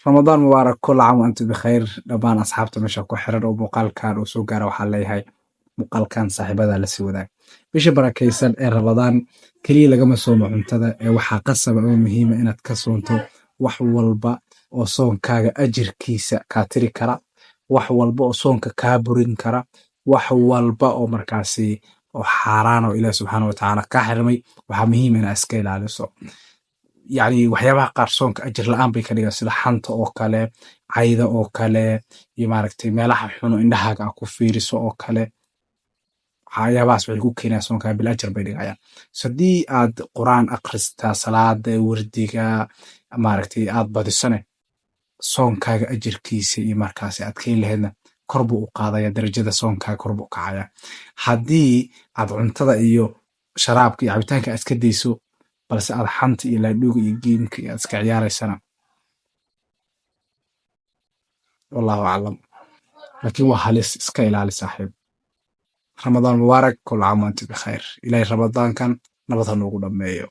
رمضان مبارك، كل عام وأنتم بخير. دمان أصحابته مشا ku xiran oo muuqaalkan uu soo gaara waxaa leeyahay muuqaalkan saaxiibada la sii wadaag. Bisha barakaysan ee Ramadaan kaliya lagama soomo cuntada ee waxaa qasab oo muhiima inaad ka soonto wax walba oo soonkaaga ajirkiisa kaa tiri kara, wax walba oo soonka kaa burin kara, wax walba oo markaasi oo xaaraan oo Ilaahi subxaanahu wa tacaala kaa xirmay waxaa muhiim inaad iska ilaaliso. يعني waxyaabaha qaar soonka ajir la'aan bay ka dhigaan sida xanta oo kale, cayda oo kale, iyo maaragtay meelaha xun oo indhahaaga aad ku fiiriso oo kale. waxyaabahaas waxay ku keenayaan soonkaa bil ajar bay dhigayaan. Haddii aad quraan akhristaa, salaada, wardiga maaragtay aad badisane soonkaaga ajirkiisa iyo markaasi aad ka heli lahaydna kor buu u qaadaya, darajada soonkaaga kor buu u kacaya. Haddii aad cuntada iyo sharaabka iyo cabitaanka aad iska dayso balse aad xanta iyo laadhuuga iyo geemka iyo aad iska ciyaaraysana wallahu aclam, laakiin waa halis, iska ilaali saaxiib. Ramadaan mubaarak, kul caam wa antum bikhayr. Ilaahay ramadaankan nabad ha noogu dhammeeyo.